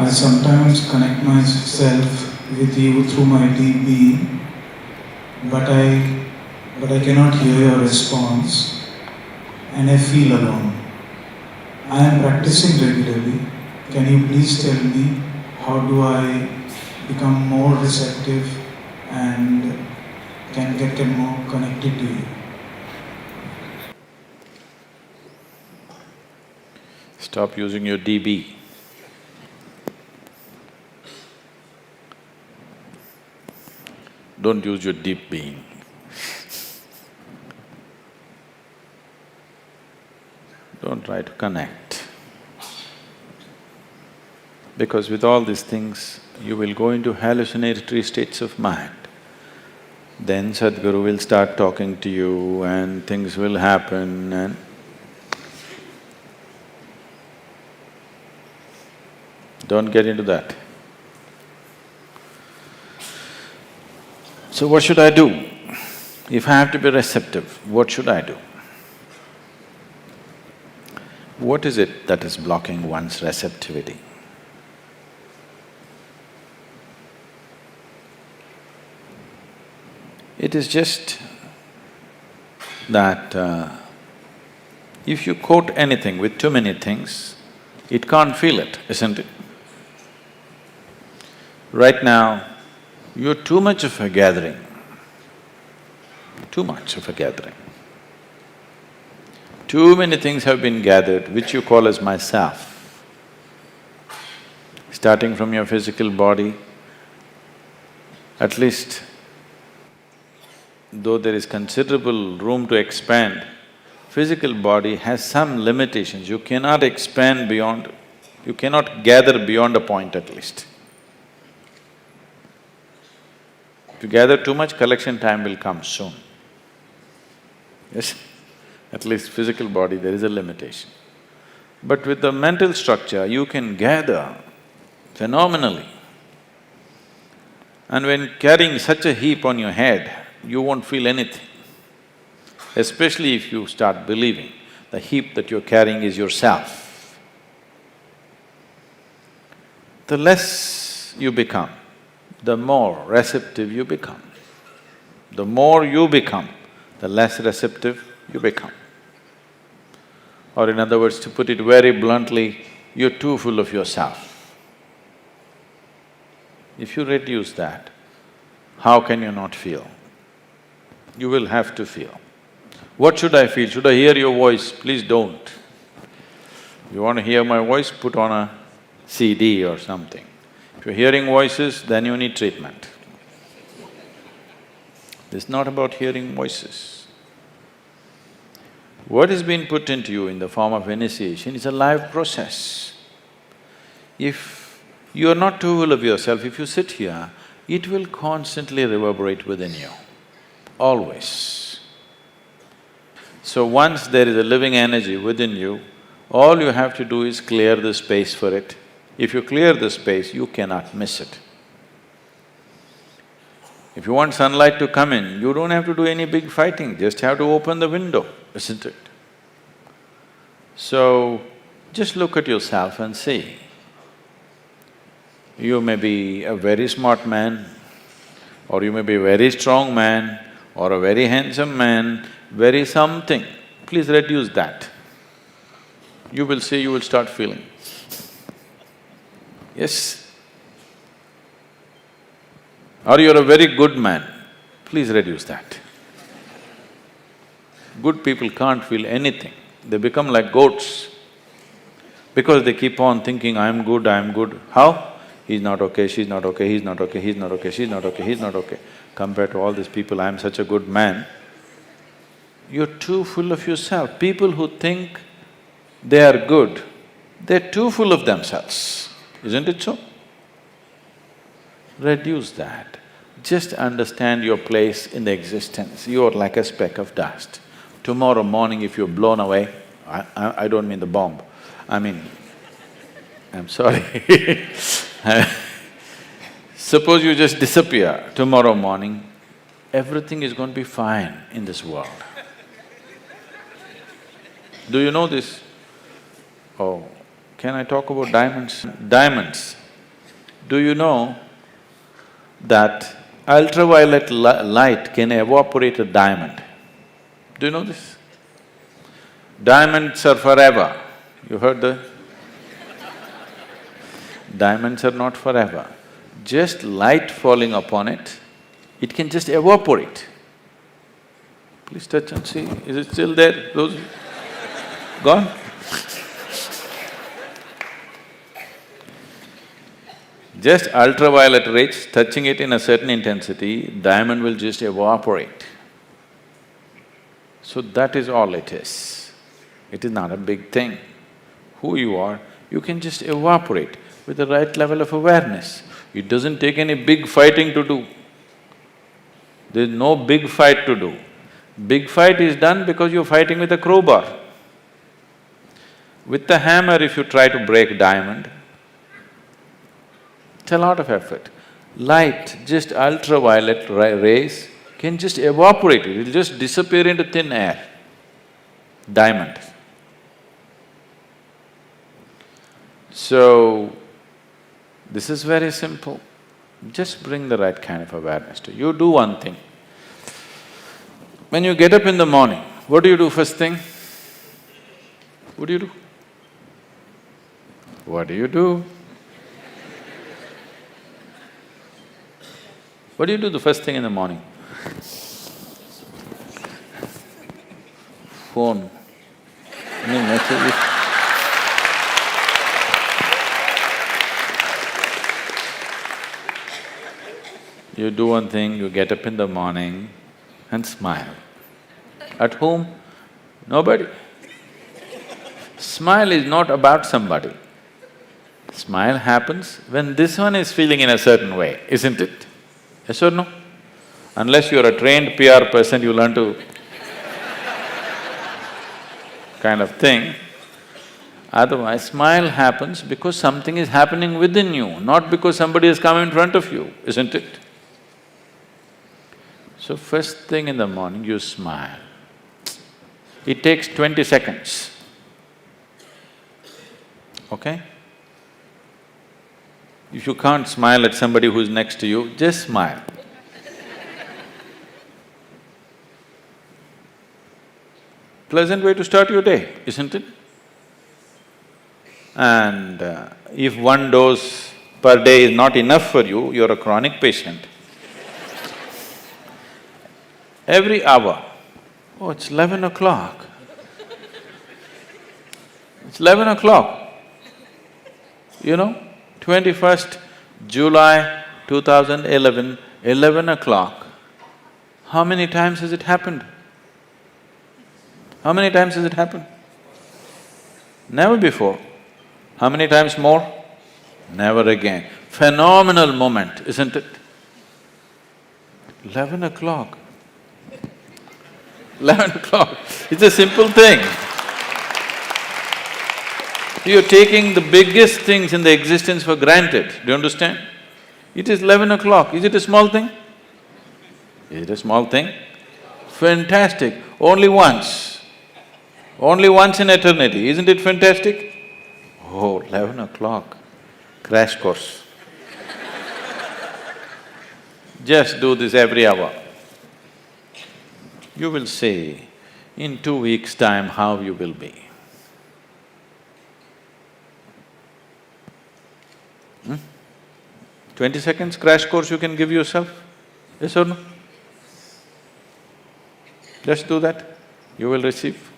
I sometimes connect myself with you through my deep being, but I cannot hear your response, and I feel alone. I am practicing regularly. Can you please tell me how do I become more receptive and can get more connected to you? Stop using your DB. Don't use your deep being. Don't try to connect. Because with all these things, you will go into hallucinatory states of mind. Then Sadhguru will start talking to you and things will happen and… Don't get into that. So what should I do? If I have to be receptive, what should I do? What is it that is blocking one's receptivity? It is just that if you coat anything with too many things, it can't feel it, isn't it? Right now, you're too much of a gathering, too much of a gathering. Too many things have been gathered which you call as myself. Starting from your physical body, at least though there is considerable room to expand, physical body has some limitations. You cannot expand beyond… you cannot gather beyond a point at least. If you gather too much, collection time will come soon. Yes? At least physical body, there is a limitation. But with the mental structure, you can gather phenomenally. And when carrying such a heap on your head, you won't feel anything. Especially if you start believing the heap that you're carrying is yourself. The less you become, the more receptive you become. The more you become, the less receptive you become. Or in other words, to put it very bluntly, you're too full of yourself. If you reduce that, how can you not feel? You will have to feel. What should I feel? Should I hear your voice? Please don't. You want to hear my voice, put on a CD or something. If you're hearing voices, then you need treatment. It's not about hearing voices. What is being put into you in the form of initiation is a live process. If you are not too full of yourself, if you sit here, it will constantly reverberate within you, always. So once there is a living energy within you, all you have to do is clear the space for it. If you clear the space, you cannot miss it. If you want sunlight to come in, you don't have to do any big fighting, just have to open the window, isn't it? So, just look at yourself and see. You may be a very smart man, or you may be a very strong man, or a very handsome man, very something. Please reduce that. You will see, you will start feeling. Yes? Or you're a very good man, please reduce that. Good people can't feel anything, they become like goats. Because they keep on thinking, I'm good, I'm good. How? He's not okay, she's not okay, he's not okay, he's not okay, she's not okay, he's not okay. Compared to all these people, I'm such a good man. You're too full of yourself. People who think they are good, they're too full of themselves. Isn't it so? Reduce that. Just understand your place in the existence. You're like a speck of dust. Tomorrow morning if you're blown away, I don't mean the bomb, I mean, I'm sorry suppose you just disappear tomorrow morning, everything is going to be fine in this world. Do you know this? Oh, can I talk about diamonds? Diamonds, Do you know that ultraviolet light can evaporate a diamond? Do you know this? Diamonds are forever. You heard that? Diamonds are not forever. Just light falling upon it, it can just evaporate. Please touch and see, is it still there? Those… gone? Just ultraviolet rays touching it in a certain intensity, diamond will just evaporate. So that is all it is. It is not a big thing. Who you are, you can just evaporate with the right level of awareness. It doesn't take any big fighting to do. There's no big fight to do. Big fight is done because you're fighting with a crowbar. With the hammer, if you try to break diamond, it's a lot of effort. Light, just ultraviolet rays can just evaporate it, it'll just disappear into thin air. Diamond. So, this is very simple. Just bring the right kind of awareness to you. You do one thing. When you get up in the morning, what do you do first thing? What do you do? What do you do? What do you do the first thing in the morning? Phone. Any messages? You do one thing, you get up in the morning and smile. At whom? Nobody. Smile is not about somebody. Smile happens when this one is feeling in a certain way, isn't it? Yes or no? Unless you're a trained PR person, you learn to kind of thing. Otherwise, smile happens because something is happening within you, not because somebody has come in front of you, isn't it? So first thing in the morning, you smile. It takes 20 seconds, okay? If you can't smile at somebody who's next to you, just smile. Pleasant way to start your day, isn't it? And if one dose per day is not enough for you, you're a chronic patient. Every hour, oh, it's 11 o'clock. It's 11 o'clock. You know, 21st July 2011, 11 o'clock. How many times has it happened? How many times has it happened? Never before. How many times more? Never again. Phenomenal moment, isn't it? 11 o'clock. 11 o'clock, it's a simple thing. You're taking the biggest things in the existence for granted, do you understand? It is 11 o'clock, is it a small thing? Is it a small thing? Fantastic, only once in eternity, isn't it fantastic? Oh, 11 o'clock, crash course. Just do this every hour. You will see in 2 weeks' time how you will be. 20 seconds crash course you can give yourself, yes or no? Just do that, you will receive.